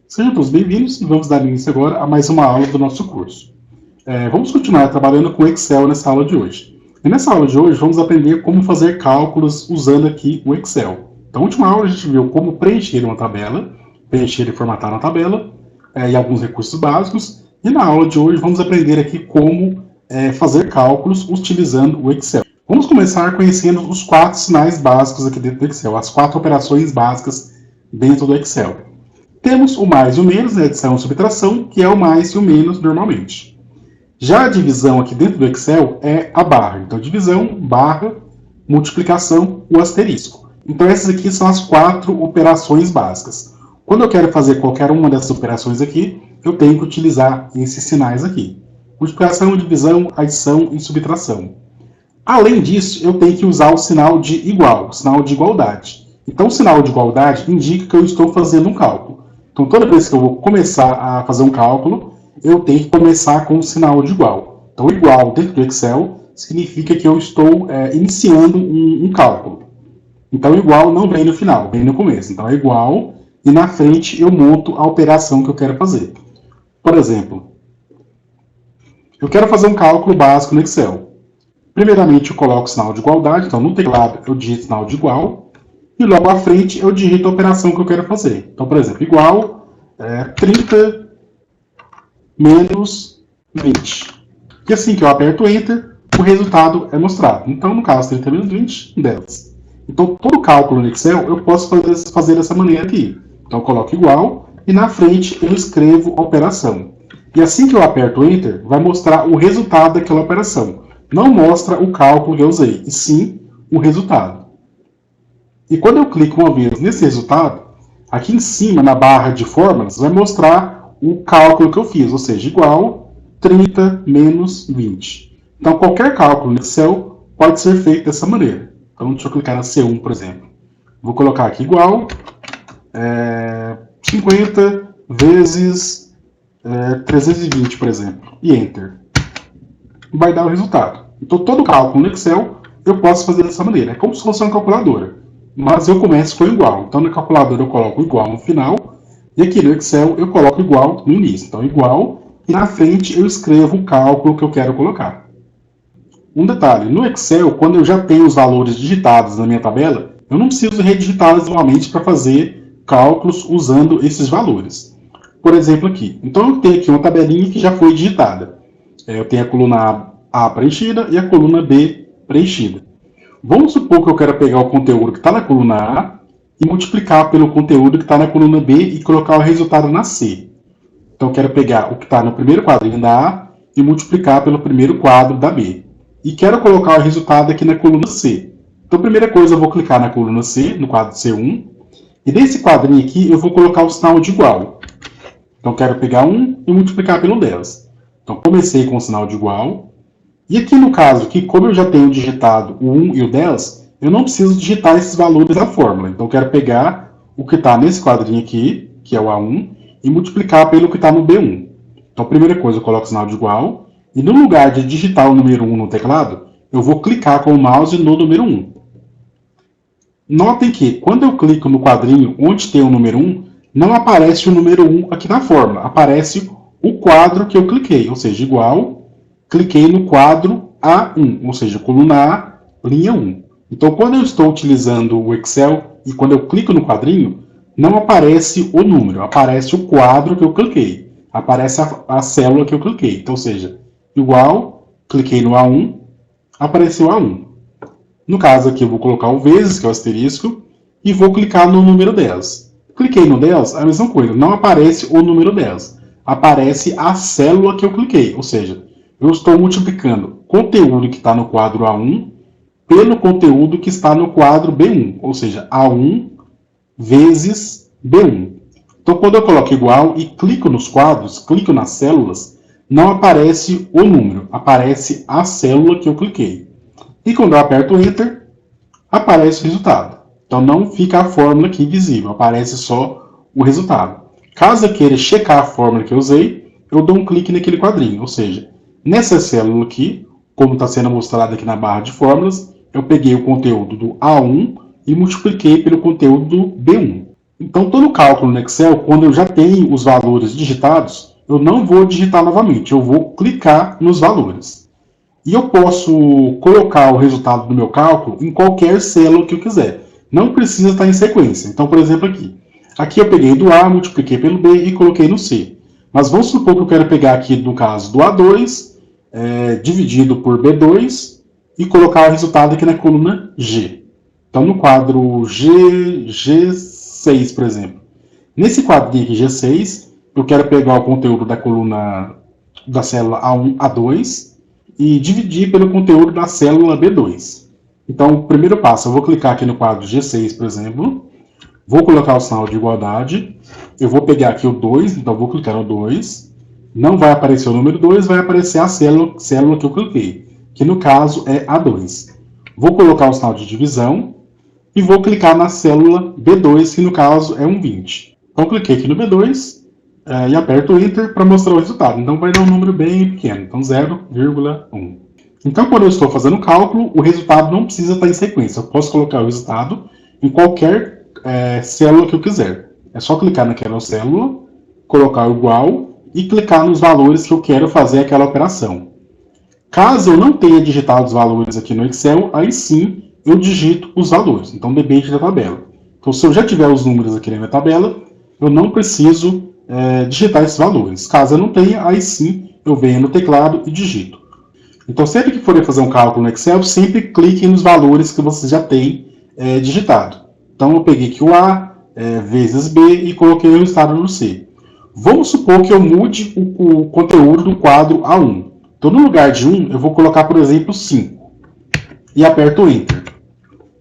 Sejam todos bem-vindos e vamos dar início agora a mais uma aula do nosso curso. Vamos continuar trabalhando com Excel nessa aula de hoje. E nessa aula de hoje vamos aprender como fazer cálculos usando aqui o Excel. Então, na última aula a gente viu como preencher uma tabela, preencher e formatar uma tabela, e alguns recursos básicos. E na aula de hoje vamos aprender aqui como fazer cálculos utilizando o Excel. Vamos começar conhecendo os 4 sinais básicos aqui dentro do Excel, as 4 operações básicas dentro do Excel. Temos o mais e o menos, adição e subtração, que é o mais e o menos normalmente. Já a divisão aqui dentro do Excel é a barra. Então, divisão, barra, multiplicação, o asterisco. Então, essas aqui são as 4 operações básicas. Quando eu quero fazer qualquer uma dessas operações aqui, eu tenho que utilizar esses sinais aqui. Multiplicação, divisão, adição e subtração. Além disso, eu tenho que usar o sinal de igual, o sinal de igualdade. Então, o sinal de igualdade indica que eu estou fazendo um cálculo. Então, toda vez que eu vou começar a fazer um cálculo, eu tenho que começar com o sinal de igual. Então, igual dentro do Excel significa que eu estou iniciando um cálculo. Então, igual não vem no final, vem no começo. Então, é igual e na frente eu monto a operação que eu quero fazer. Por exemplo, eu quero fazer um cálculo básico no Excel. Primeiramente, eu coloco o sinal de igualdade. Então, no teclado, eu digito sinal de igual. E logo à frente, eu digito a operação que eu quero fazer. Então, por exemplo, igual 30 menos 20. E assim que eu aperto Enter, o resultado é mostrado. Então, no caso, 30 menos 20, 10. Então, todo cálculo no Excel, eu posso fazer dessa maneira aqui. Então, eu coloco igual e na frente eu escrevo a operação. E assim que eu aperto Enter, vai mostrar o resultado daquela operação. Não mostra o cálculo que eu usei, e sim o resultado. E quando eu clico uma vez nesse resultado, aqui em cima, na barra de fórmulas, vai mostrar o cálculo que eu fiz, ou seja, igual 30 menos 20. Então, qualquer cálculo no Excel pode ser feito dessa maneira. Então, deixa eu clicar na C1, por exemplo. Vou colocar aqui igual 50 vezes 320, por exemplo, e Enter. Vai dar o resultado. Então, todo cálculo no Excel eu posso fazer dessa maneira. É como se fosse uma calculadora. Mas eu começo com igual. Então, na calculadora eu coloco igual no final. E aqui no Excel eu coloco igual no início. Então, igual. E na frente eu escrevo o cálculo que eu quero colocar. Um detalhe. No Excel, quando eu já tenho os valores digitados na minha tabela, eu não preciso redigitá-los novamente para fazer cálculos usando esses valores. Por exemplo, aqui. Então, eu tenho aqui uma tabelinha que já foi digitada. Eu tenho a coluna A preenchida e a coluna B preenchida. Vamos supor que eu quero pegar o conteúdo que está na coluna A e multiplicar pelo conteúdo que está na coluna B e colocar o resultado na C. Então, eu quero pegar o que está no primeiro quadrinho da A e multiplicar pelo primeiro quadro da B. E quero colocar o resultado aqui na coluna C. Então, a primeira coisa, eu vou clicar na coluna C, no quadro C1. E nesse quadrinho aqui, eu vou colocar o sinal de igual. Então, eu quero pegar 1 e multiplicar pelo 10. Então, comecei com o sinal de igual. E aqui no caso, aqui, como eu já tenho digitado o 1 e o 10, eu não preciso digitar esses valores da fórmula. Então, eu quero pegar o que está nesse quadrinho aqui, que é o A1, e multiplicar pelo que está no B1. Então, a primeira coisa, eu coloco o sinal de igual. E no lugar de digitar o número 1 no teclado, eu vou clicar com o mouse no número 1. Notem que, quando eu clico no quadrinho onde tem o número 1, não aparece o número 1 aqui na fórmula. Aparece o quadro que eu cliquei, ou seja, igual... Cliquei no quadro A1, ou seja, coluna A, linha 1. Então, quando eu estou utilizando o Excel e quando eu clico no quadrinho, não aparece o número, aparece o quadro que eu cliquei. Aparece a célula que eu cliquei. Então, ou seja, igual, cliquei no A1, apareceu A1. No caso aqui, eu vou colocar o vezes, que é o asterisco, e vou clicar no número 10. Cliquei no 10, a mesma coisa, não aparece o número 10. Aparece a célula que eu cliquei, ou seja, eu estou multiplicando o conteúdo que está no quadro A1 pelo conteúdo que está no quadro B1, ou seja, A1 vezes B1. Então, quando eu coloco igual e clico nos quadros, clico nas células, não aparece o número, aparece a célula que eu cliquei. E quando eu aperto Enter, aparece o resultado. Então, não fica a fórmula aqui visível, aparece só o resultado. Caso eu queira checar a fórmula que eu usei, eu dou um clique naquele quadrinho, ou seja, nessa célula aqui, como está sendo mostrado aqui na barra de fórmulas, eu peguei o conteúdo do A1 e multipliquei pelo conteúdo do B1. Então, todo cálculo no Excel, quando eu já tenho os valores digitados, eu não vou digitar novamente, eu vou clicar nos valores. E eu posso colocar o resultado do meu cálculo em qualquer célula que eu quiser. Não precisa estar em sequência. Então, por exemplo, aqui eu peguei do A, multipliquei pelo B e coloquei no C. Mas vamos supor que eu quero pegar aqui, no caso, do A2, dividido por B2, e colocar o resultado aqui na coluna G. Então, no quadro G6, por exemplo. Nesse quadrinho aqui, G6, eu quero pegar o conteúdo da coluna da célula A1, A2 e dividir pelo conteúdo da célula B2. Então, o primeiro passo, eu vou clicar aqui no quadro G6, por exemplo, vou colocar o sinal de igualdade, eu vou pegar aqui o 2, então vou clicar no 2, não vai aparecer o número 2, vai aparecer a célula que eu cliquei, que no caso é A2. Vou colocar o sinal de divisão e vou clicar na célula B2, que no caso é um 20. Então, cliquei aqui no B2 e aperto Enter para mostrar o resultado. Então, vai dar um número bem pequeno, então 0,1. Então, quando eu estou fazendo o cálculo, o resultado não precisa estar em sequência. Eu posso colocar o resultado em qualquer célula que eu quiser. É só clicar naquela célula, colocar o igual e clicar nos valores que eu quero fazer aquela operação. Caso eu não tenha digitado os valores aqui no Excel, aí sim eu digito os valores. Então, debate da tabela. Então, se eu já tiver os números aqui na minha tabela, eu não preciso digitar esses valores. Caso eu não tenha, aí sim eu venho no teclado e digito. Então, sempre que forem fazer um cálculo no Excel, sempre cliquem nos valores que você já tem digitado. Então, eu peguei aqui o A vezes B e coloquei o resultado no C. Vamos supor que eu mude o conteúdo do quadro A1. Então, no lugar de 1, eu vou colocar, por exemplo, 5. E aperto Enter.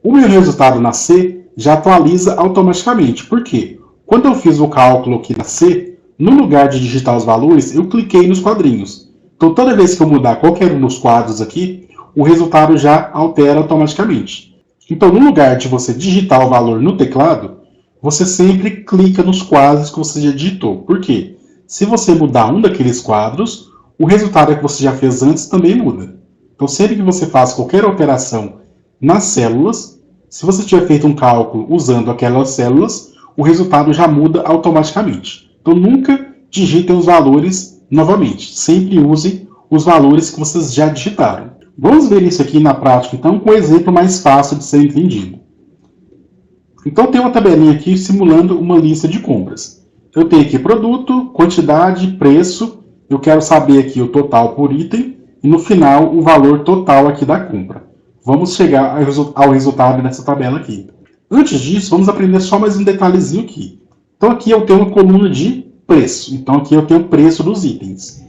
O meu resultado na C já atualiza automaticamente. Por quê? Quando eu fiz o cálculo aqui na C, no lugar de digitar os valores, eu cliquei nos quadrinhos. Então, toda vez que eu mudar qualquer um dos quadros aqui, o resultado já altera automaticamente. Então, no lugar de você digitar o valor no teclado, você sempre clica nos quadros que você já digitou. Por quê? Se você mudar um daqueles quadros, o resultado que você já fez antes também muda. Então, sempre que você faz qualquer operação nas células, se você tiver feito um cálculo usando aquelas células, o resultado já muda automaticamente. Então, nunca digitem os valores novamente. Sempre usem os valores que vocês já digitaram. Vamos ver isso aqui na prática, então, com um exemplo mais fácil de ser entendido. Então, tem uma tabelinha aqui simulando uma lista de compras. Eu tenho aqui produto, quantidade, preço. Eu quero saber aqui o total por item e, no final, o valor total aqui da compra. Vamos chegar ao resultado dessa tabela aqui. Antes disso, vamos aprender só mais um detalhezinho aqui. Então, aqui eu tenho uma coluna de preço. Então, aqui eu tenho o preço dos itens.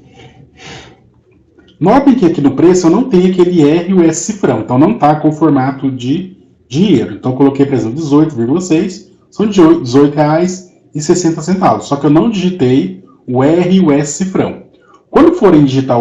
Notem que aqui no preço eu não tenho aquele R e o S cifrão. Então, não está com o formato de dinheiro. Então, eu coloquei, por exemplo, 18,6. São R$ 18,60. Só que eu não digitei o R e o S cifrão. Quando forem digitar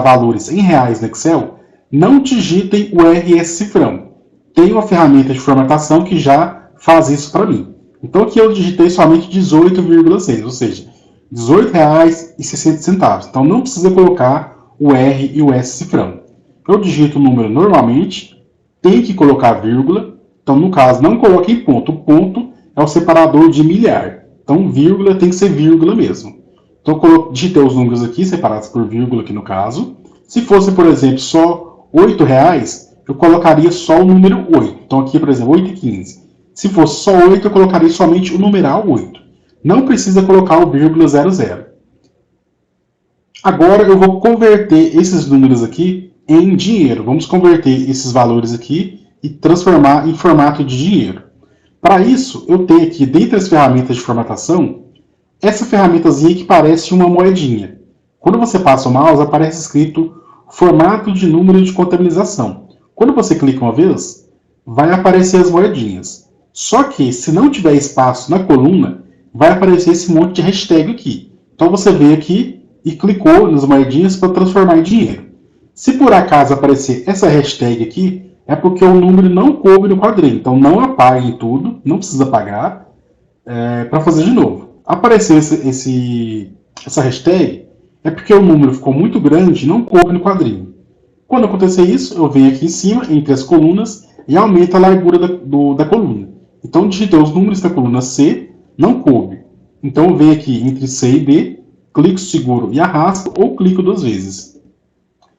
valores em reais no Excel, não digitem o R e S cifrão. Tem uma ferramenta de formatação que já faz isso para mim. Então, aqui eu digitei somente 18,6, ou seja, R$ 18,60. Então, não precisa colocar o R e o S cifrão. Eu digito o número normalmente, tem que colocar vírgula. Então, no caso, não coloque em ponto. O ponto é o separador de milhar. Então, vírgula tem que ser vírgula mesmo. Então, eu digitei os números aqui, separados por vírgula aqui no caso. Se fosse, por exemplo, só R$ 8,00, eu colocaria só o número 8. Então, aqui, por exemplo, 8,15. Se fosse só 8, eu colocaria somente o numeral 8. Não precisa colocar o vírgula 00. Agora, eu vou converter esses números aqui em dinheiro. Vamos converter esses valores aqui e transformar em formato de dinheiro. Para isso, eu tenho aqui, dentre as ferramentas de formatação, essa ferramentazinha que parece uma moedinha. Quando você passa o mouse, aparece escrito formato de número de contabilização. Quando você clica uma vez, vai aparecer as moedinhas. Só que, se não tiver espaço na coluna, vai aparecer esse monte de hashtag aqui. Então, você veio aqui e clicou nas moedinhas para transformar em dinheiro. Se por acaso aparecer essa hashtag aqui, é porque o número não coube no quadrinho. Então, não apaguem tudo, não precisa apagar, para fazer de novo. Apareceu essa hashtag, é porque o número ficou muito grande e não coube no quadrinho. Quando acontecer isso, eu venho aqui em cima, entre as colunas, e aumento a largura da coluna. Então, digitei os números da coluna C, não coube. Então, eu venho aqui entre C e D, clico seguro e arrasto, ou clico 2 vezes.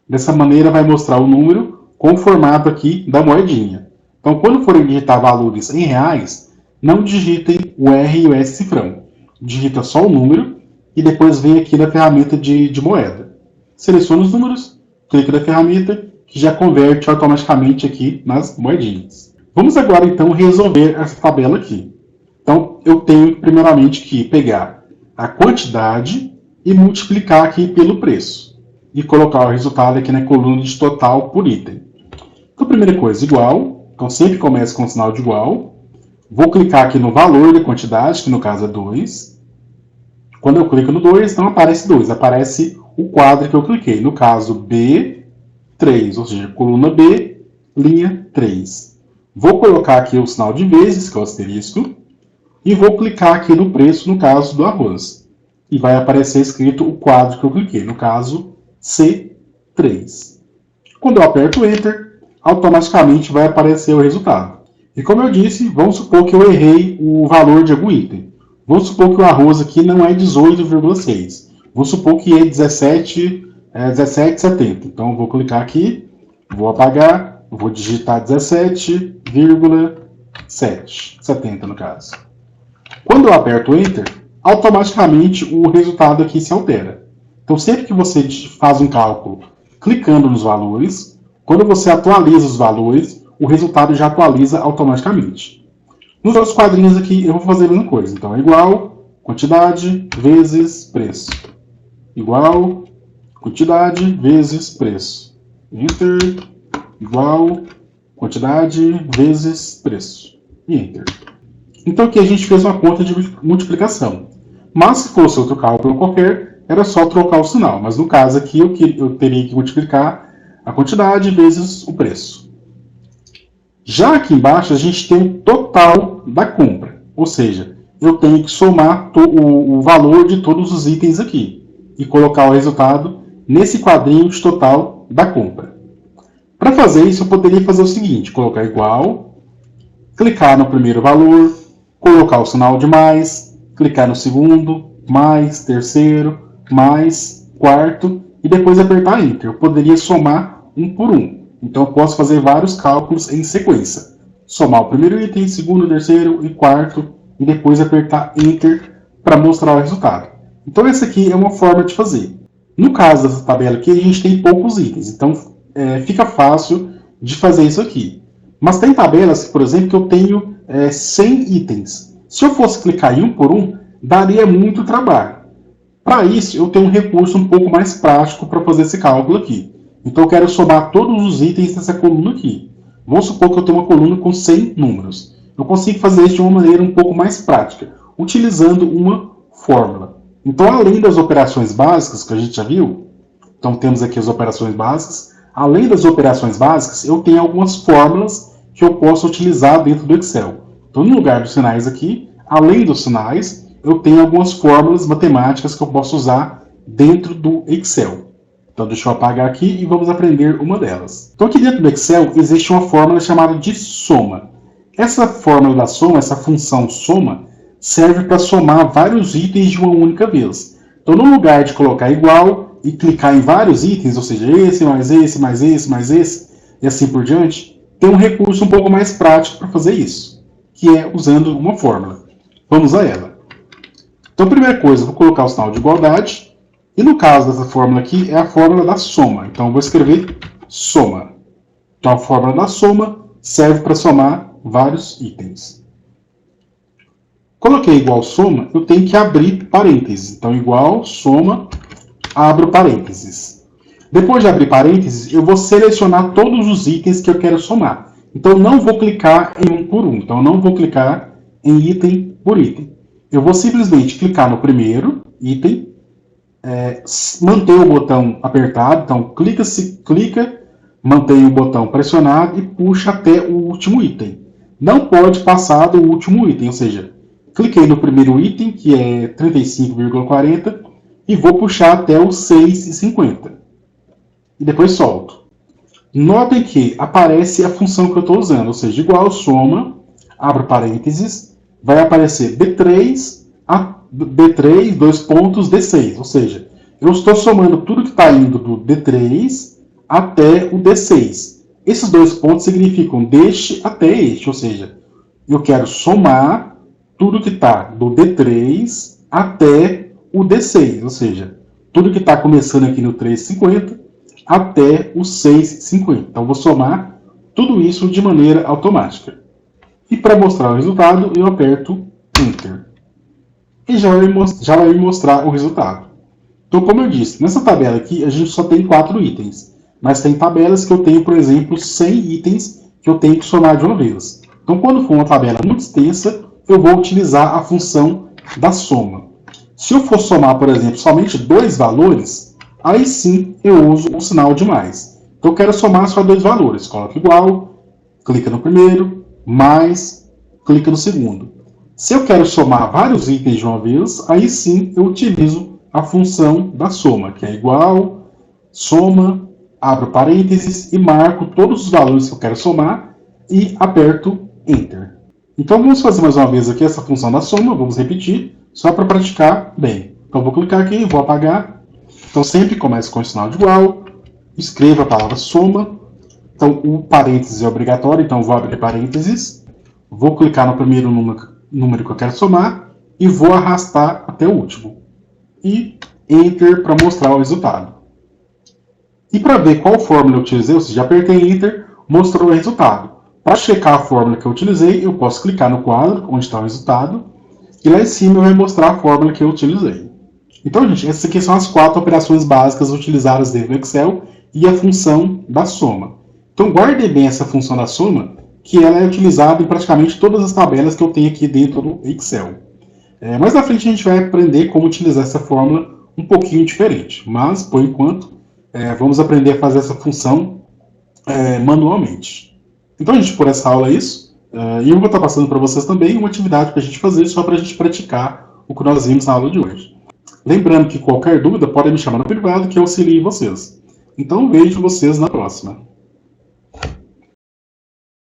Dessa maneira, vai mostrar o número com o formato aqui da moedinha. Então, quando forem digitar valores em reais, não digitem o R e o S cifrão. Digita só o número e depois vem aqui na ferramenta de moeda. Seleciona os números, clica na ferramenta, que já converte automaticamente aqui nas moedinhas. Vamos agora, então, resolver essa tabela aqui. Então, eu tenho, primeiramente, que pegar a quantidade e multiplicar aqui pelo preço. E colocar o resultado aqui na coluna de total por item. Então, primeira coisa, igual. Então, sempre começa com o sinal de igual. Vou clicar aqui no valor da quantidade, que no caso é 2. Quando eu clico no 2, não aparece 2, aparece o quadro que eu cliquei. No caso, B3, ou seja, coluna B, linha 3. Vou colocar aqui o sinal de vezes, que é o asterisco, e vou clicar aqui no preço, no caso do arroz. E vai aparecer escrito o quadro que eu cliquei, no caso, C3. Quando eu aperto Enter, automaticamente vai aparecer o resultado. E como eu disse, vamos supor que eu errei o valor de algum item. Vamos supor que o arroz aqui não é 18,6. Vou supor que é 17,70. Então, eu vou clicar aqui, vou apagar, vou digitar 17,70 no caso. Quando eu aperto Enter, automaticamente o resultado aqui se altera. Então, sempre que você faz um cálculo clicando nos valores, quando você atualiza os valores, o resultado já atualiza automaticamente. Nos outros quadrinhos aqui, eu vou fazer a mesma coisa. Então, é igual, quantidade, vezes, preço. Igual, quantidade, vezes, preço. Enter, igual, quantidade, vezes, preço. E Enter. Então, aqui a gente fez uma conta de multiplicação. Mas, se fosse outro cálculo qualquer, era só trocar o sinal. Mas, no caso aqui, eu teria que multiplicar a quantidade vezes o preço. Já aqui embaixo, a gente tem o total da compra. Ou seja, eu tenho que somar o valor de todos os itens aqui. E colocar o resultado nesse quadrinho de total da compra. Para fazer isso, eu poderia fazer o seguinte. Colocar igual, clicar no primeiro valor, colocar o sinal de mais, clicar no segundo, mais, terceiro, mais, quarto, e depois apertar Enter. Eu poderia somar um por um. Então, eu posso fazer vários cálculos em sequência. Somar o primeiro item, segundo, terceiro e quarto, e depois apertar Enter para mostrar o resultado. Então, essa aqui é uma forma de fazer. No caso dessa tabela aqui, a gente tem poucos itens. Então, fica fácil de fazer isso aqui. Mas tem tabelas, por exemplo, que eu tenho 100 itens. Se eu fosse clicar em um por um, daria muito trabalho. Para isso, eu tenho um recurso um pouco mais prático para fazer esse cálculo aqui. Então, eu quero somar todos os itens dessa coluna aqui. Vamos supor que eu tenho uma coluna com 100 números. Eu consigo fazer isso de uma maneira um pouco mais prática, utilizando uma fórmula. Então, além das operações básicas que a gente já viu, então temos aqui as operações básicas, além das operações básicas, eu tenho algumas fórmulas que eu posso utilizar dentro do Excel. Então, no lugar dos sinais aqui, além dos sinais, eu tenho algumas fórmulas matemáticas que eu posso usar dentro do Excel. Então, deixa eu apagar aqui e vamos aprender uma delas. Então, aqui dentro do Excel existe uma fórmula chamada de soma. Essa fórmula da soma, essa função soma, serve para somar vários itens de uma única vez. Então, no lugar de colocar igual e clicar em vários itens, ou seja, esse, mais esse, mais esse, mais esse, e assim por diante, tem um recurso um pouco mais prático para fazer isso, que é usando uma fórmula. Vamos a ela. Então, primeira coisa, eu vou colocar o sinal de igualdade. E no caso dessa fórmula aqui, é a fórmula da soma. Então, eu vou escrever soma. Então, a fórmula da soma serve para somar vários itens. Coloquei igual soma, eu tenho que abrir parênteses. Então, igual soma, abro parênteses. Depois de abrir parênteses, eu vou selecionar todos os itens que eu quero somar. Então, eu não vou clicar em um por um. Então, eu não vou clicar em item por item. Eu vou simplesmente clicar no primeiro item, manter o botão apertado, então clica, mantém o botão pressionado e puxa até o último item. Não pode passar do último item, ou seja, cliquei no primeiro item, que é 35,40, e vou puxar até o 6,50. E depois solto. Notem que aparece a função que eu estou usando, ou seja, igual soma, abro parênteses, vai aparecer B3, dois pontos, D6. Ou seja, eu estou somando tudo que está indo do D3 até o D6. Esses dois pontos significam deste até este, ou seja, eu quero somar tudo que está do D3 até o D6, ou seja, tudo que está começando aqui no 3,50 até o 6,50. Então, vou somar tudo isso de maneira automática. E para mostrar o resultado, eu aperto Enter. E já vai me mostrar o resultado. Então, como eu disse, nessa tabela aqui, a gente só tem 4 itens. Mas tem tabelas que eu tenho, por exemplo, 100 itens que eu tenho que somar de uma vez. Então, quando for uma tabela muito extensa, eu vou utilizar a função da soma. Se eu for somar, por exemplo, somente 2 valores, aí sim eu uso o sinal de mais. Então, eu quero somar só 2 valores. Coloco igual, clica no primeiro, mais, clica no segundo. Se eu quero somar vários itens de uma vez, aí sim eu utilizo a função da soma, que é igual, soma, abro parênteses e marco todos os valores que eu quero somar e aperto Enter. Então vamos fazer mais uma vez aqui essa função da soma, vamos repetir, só para praticar bem. Então vou clicar aqui, vou apagar. Então sempre começo com o sinal de igual, escrevo a palavra soma. Então o parênteses é obrigatório, então vou abrir parênteses, vou clicar no primeiro número que eu quero somar e vou arrastar até o último. E Enter para mostrar o resultado. E para ver qual fórmula eu utilizei, ou seja, apertei Enter, mostrou o resultado. Para checar a fórmula que eu utilizei, eu posso clicar no quadro onde está o resultado e lá em cima vai mostrar a fórmula que eu utilizei. Então, gente, essas aqui são as 4 operações básicas utilizadas dentro do Excel e a função da soma. Então, guarde bem essa função da soma, que ela é utilizada em praticamente todas as tabelas que eu tenho aqui dentro do Excel. Mais na frente a gente vai aprender como utilizar essa fórmula um pouquinho diferente, mas, por enquanto, vamos aprender a fazer essa função manualmente. Então, gente, por essa aula é isso. E eu vou estar passando para vocês também uma atividade para a gente fazer, só para a gente praticar o que nós vimos na aula de hoje. Lembrando que qualquer dúvida pode me chamar no privado que eu auxilio vocês. Então, vejo vocês na próxima.